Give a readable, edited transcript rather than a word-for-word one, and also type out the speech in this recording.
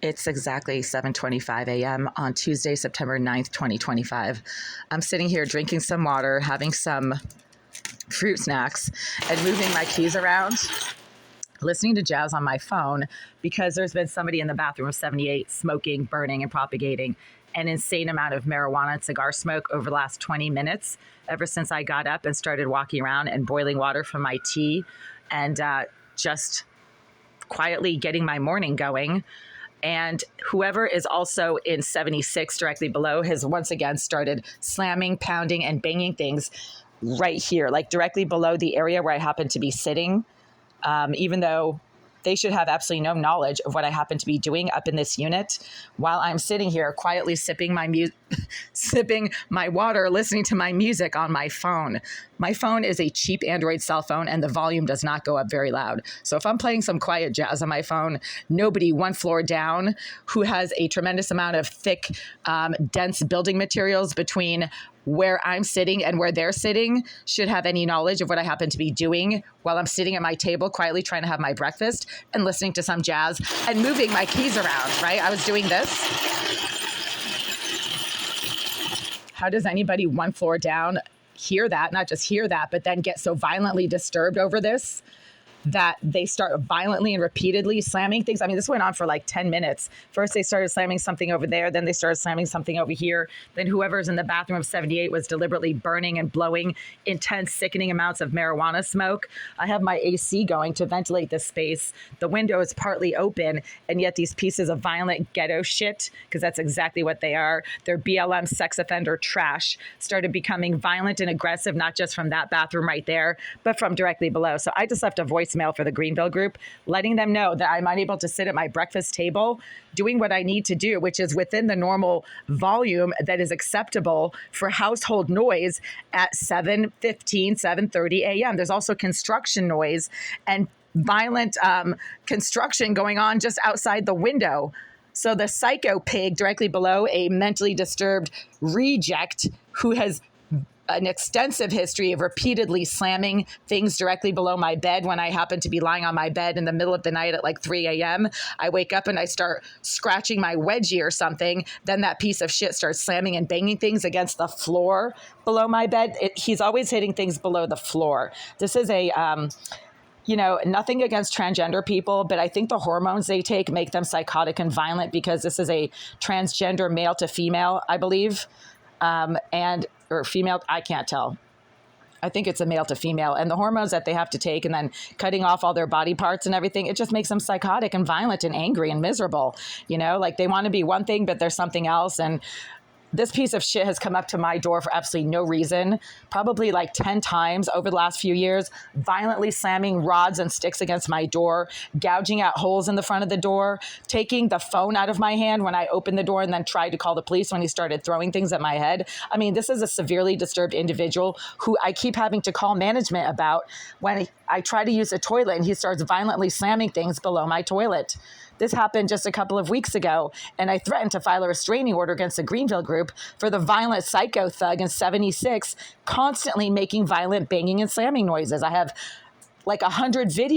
It's exactly 7:25 a.m. on Tuesday, September 9th, 2025. I'm sitting here drinking some water, having some fruit snacks, and moving my keys around, listening to jazz on my phone because there's been somebody in the bathroom of 78 smoking, burning, and propagating an insane amount of marijuana and cigar smoke over the last 20 minutes, ever since I got up and started walking around and boiling water for my tea and just quietly getting my morning going. And whoever is also in 76 directly below has once again started slamming, pounding, and banging things right here, like directly below the area where I happen to be sitting, even though they should have absolutely no knowledge of what I happen to be doing up in this unit while I'm sitting here quietly sipping my water, listening to my music on my phone. My phone is a cheap Android cell phone and the volume does not go up very loud. So if I'm playing some quiet jazz on my phone, nobody one floor down who has a tremendous amount of thick, dense building materials between where I'm sitting and where they're sitting should have any knowledge of what I happen to be doing while I'm sitting at my table quietly trying to have my breakfast and listening to some jazz and moving my keys around, right? I was doing this. How does anybody one floor down hear that, not just hear that, but then get so violently disturbed over this that they start violently and repeatedly slamming things? I mean, this went on for like 10 minutes. First, they started slamming something over there. Then they started slamming something over here. Then whoever's in the bathroom of 78 was deliberately burning and blowing intense, sickening amounts of marijuana smoke. I have my AC going to ventilate this space. The window is partly open, and yet these pieces of violent ghetto shit, because that's exactly what they are, they're BLM sex offender trash, started becoming violent and aggressive, not just from that bathroom right there, but from directly below. So I just left a voicemail for the Greenville group, letting them know that I'm unable to sit at my breakfast table doing what I need to do, which is within the normal volume that is acceptable for household noise at 7:15, 7:30 a.m. There's also construction noise and violent construction going on just outside the window. So the psycho pig directly below, a mentally disturbed reject who has an extensive history of repeatedly slamming things directly below my bed when I happen to be lying on my bed in the middle of the night at like 3 a.m. I wake up and I start scratching my wedgie or something. Then that piece of shit starts slamming and banging things against the floor below my bed. He's always hitting things below the floor. This is a... nothing against transgender people, but I think the hormones they take make them psychotic and violent because this is a transgender male to female, I believe. Or female, I can't tell. I think it's a male to female. And the hormones that they have to take and then cutting off all their body parts and everything, it just makes them psychotic and violent and angry and miserable. Like they want to be one thing, but there's something else. And this piece of shit has come up to my door for absolutely no reason, probably like 10 times over the last few years, violently slamming rods and sticks against my door, gouging out holes in the front of the door, taking the phone out of my hand when I opened the door and then tried to call the police when he started throwing things at my head. I mean, this is a severely disturbed individual who I keep having to call management about when I try to use a toilet and he starts violently slamming things below my toilet. This happened just a couple of weeks ago, and I threatened to file a restraining order against the Greenville group for the violent psycho thug in 76 constantly making violent banging and slamming noises. I have like 100 videos